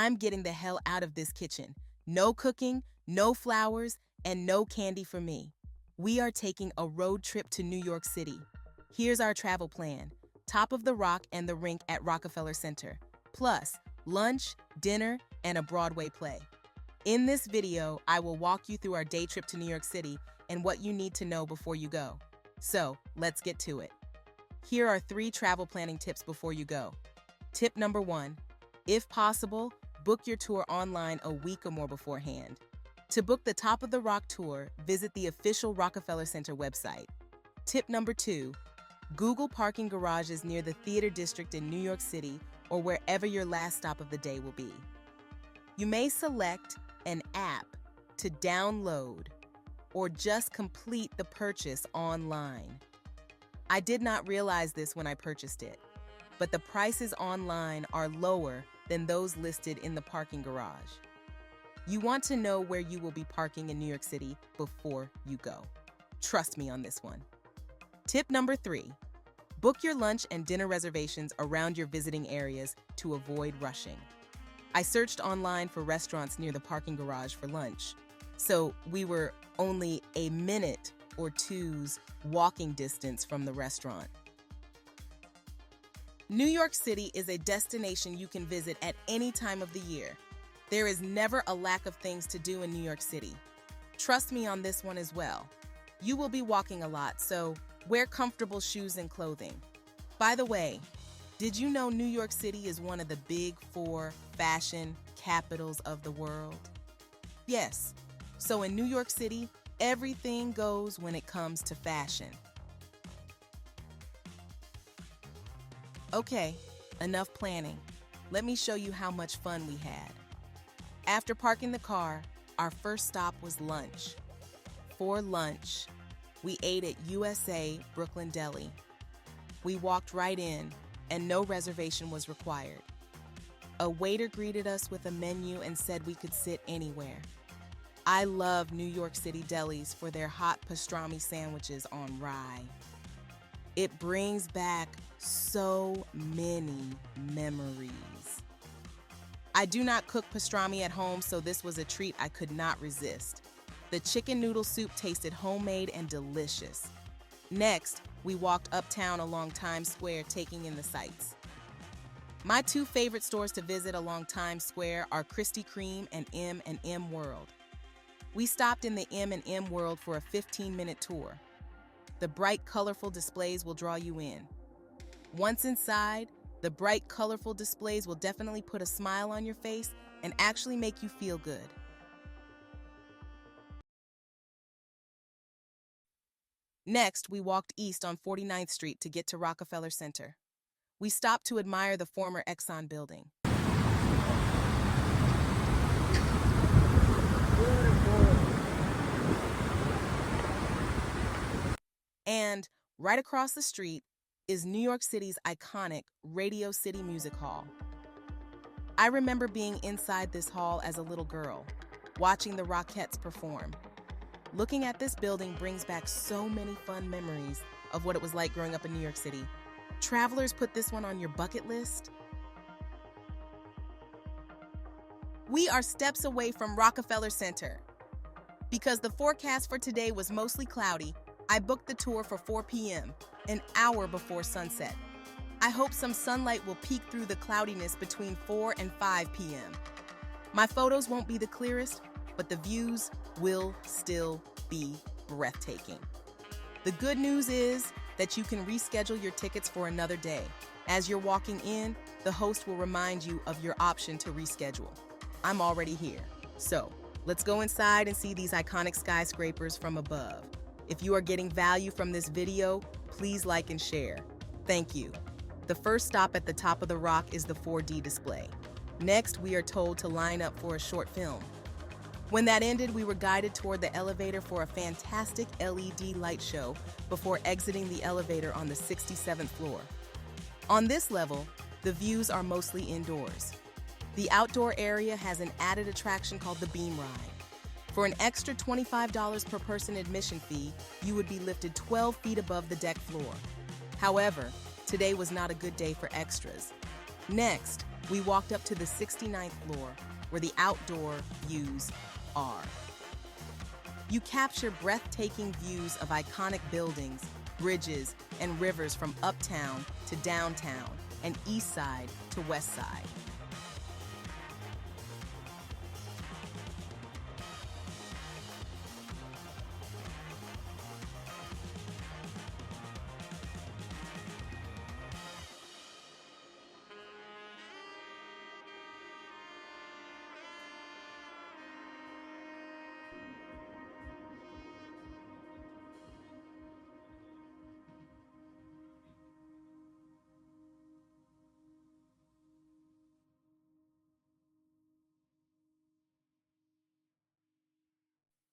I'm getting the hell out of this kitchen. No cooking, no flowers, and no candy for me. We are taking a road trip to New York City. Here's our travel plan. Top of the Rock and the rink at Rockefeller Center. Plus, lunch, dinner, and a Broadway play. In this video, I will walk you through our day trip to New York City and what you need to know before you go. So, let's get to it. Here are 3 travel planning tips before you go. Tip number 1. If possible, book your tour online a week or more beforehand. To book the Top of the Rock tour, visit the official Rockefeller Center website. Tip number 2. Google parking garages near the theater district in New York City or wherever your last stop of the day will be. You may select an app to download or just complete the purchase online. I did not realize this when I purchased it, but the prices online are lower than those listed in the parking garage. You want to know where you will be parking in New York City before you go. Trust me on this one. Tip number 3. Book your lunch and dinner reservations around your visiting areas to avoid rushing. I searched online for restaurants near the parking garage for lunch, so we were only a minute or two's walking distance from the restaurant. New York City is a destination you can visit at any time of the year. There is never a lack of things to do in New York City. Trust me on this one as well. You will be walking a lot, so wear comfortable shoes and clothing. By the way, did you know New York City is one of the big 4 fashion capitals of the world? Yes, so in New York City, everything goes when it comes to fashion. Okay, enough planning. Let me show you how much fun we had. After parking the car, our first stop was lunch. For lunch, we ate at USA Brooklyn Deli. We walked right in, and no reservation was required. A waiter greeted us with a menu and said we could sit anywhere. I love New York City delis for their hot pastrami sandwiches on rye. It brings back so many memories. I do not cook pastrami at home, so this was a treat I could not resist. The chicken noodle soup tasted homemade and delicious. Next, we walked uptown along Times Square, taking in the sights. My 2 favorite stores to visit along Times Square are Krispy Kreme and M&M World. We stopped in the M&M World for a 15-minute tour. The bright, colorful displays will draw you in. Once inside, the bright, colorful displays will definitely put a smile on your face and actually make you feel good. Next, we walked east on 49th Street to get to Rockefeller Center. We stopped to admire the former Exxon building. And right across the street is New York City's iconic Radio City Music Hall. I remember being inside this hall as a little girl, watching the Rockettes perform. Looking at this building brings back so many fun memories of what it was like growing up in New York City. Travelers, put this one on your bucket list. We are steps away from Rockefeller Center. Because the forecast for today was mostly cloudy, I booked the tour for 4 p.m., an hour before sunset. I hope some sunlight will peek through the cloudiness between 4 and 5 p.m. My photos won't be the clearest, but the views will still be breathtaking. The good news is that you can reschedule your tickets for another day. As you're walking in, the host will remind you of your option to reschedule. I'm already here, so let's go inside and see these iconic skyscrapers from above. If you are getting value from this video, please like and share. Thank you. The first stop at the Top of the Rock is the 4D display. Next, we are told to line up for a short film. When that ended, we were guided toward the elevator for a fantastic LED light show before exiting the elevator on the 67th floor. On this level, the views are mostly indoors. The outdoor area has an added attraction called the Beam Ride. For an extra $25 per person admission fee, you would be lifted 12 feet above the deck floor. However, today was not a good day for extras. Next, We walked up to the 69th floor, where the outdoor views are. You capture breathtaking views of iconic buildings, bridges, and rivers from uptown to downtown and east side to west side.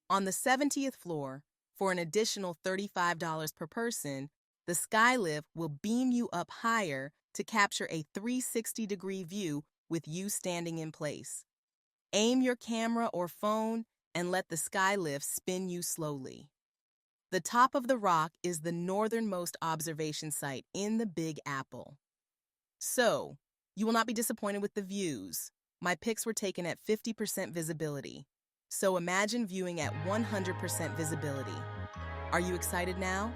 On the 70th floor, for an additional $35 per person, the Skylift will beam you up higher to capture a 360-degree view with you standing in place. Aim your camera or phone and let the Skylift spin you slowly. The top of the rock is the northernmost observation site in the Big Apple. So, you will not be disappointed with the views. My pics were taken at 50% visibility. So imagine viewing at 100% visibility. Are you excited now?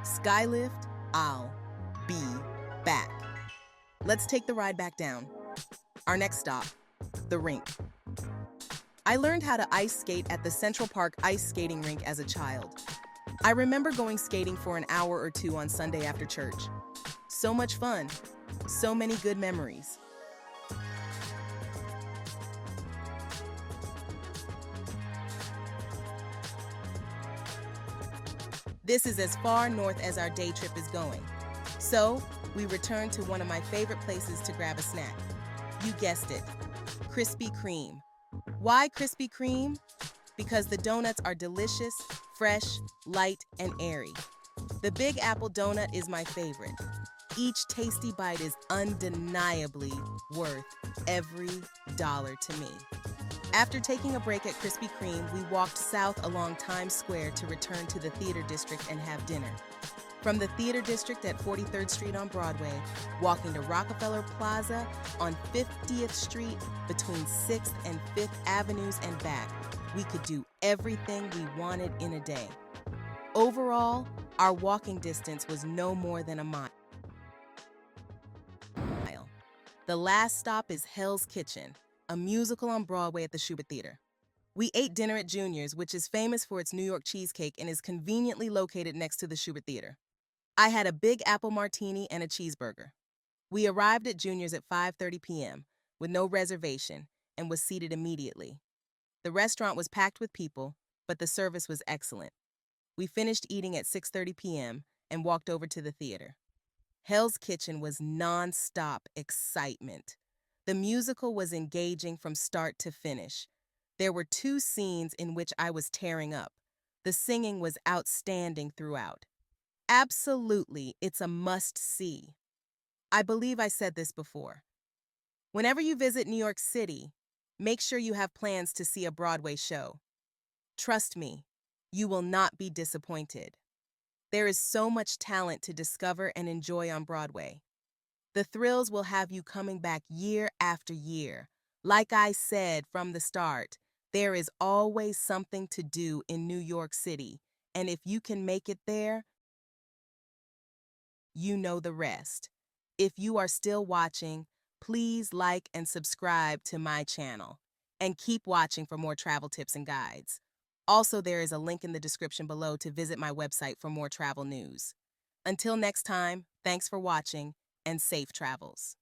Skylift, I'll be back. Let's take the ride back down. Our next stop, the rink. I learned how to ice skate at the Central Park ice skating rink as a child. I remember going skating for an hour or two on Sunday after church. So much fun, so many good memories. This is as far north as our day trip is going. So, we return to one of my favorite places to grab a snack. You guessed it, Krispy Kreme. Why Krispy Kreme? Because the donuts are delicious, fresh, light, and airy. The Big Apple donut is my favorite. Each tasty bite is undeniably worth every dollar to me. After taking a break at Krispy Kreme, we walked south along Times Square to return to the Theater District and have dinner. From the Theater District at 43rd Street on Broadway, walking to Rockefeller Plaza on 50th Street between 6th and 5th Avenues and back, we could do everything we wanted in a day. Overall, our walking distance was no more than a mile. The last stop is Hell's Kitchen, a musical on Broadway at the Shubert Theater. We ate dinner at Junior's, which is famous for its New York cheesecake and is conveniently located next to the Shubert Theater. I had a Big Apple martini and a cheeseburger. We arrived at Junior's at 5:30 p.m. with no reservation and was seated immediately. The restaurant was packed with people, but the service was excellent. We finished eating at 6:30 p.m. and walked over to the theater. Hell's Kitchen was non-stop excitement. The musical was engaging from start to finish. There were 2 scenes in which I was tearing up. The singing was outstanding throughout. Absolutely, it's a must-see. I believe I said this before. Whenever you visit New York City, make sure you have plans to see a Broadway show. Trust me, you will not be disappointed. There is so much talent to discover and enjoy on Broadway. The thrills will have you coming back year after year. Like I said from the start, there is always something to do in New York City, and if you can make it there, you know the rest. If you are still watching, please like and subscribe to my channel, and keep watching for more travel tips and guides. Also, there is a link in the description below to visit my website for more travel news. Until next time, thanks for watching, and safe travels.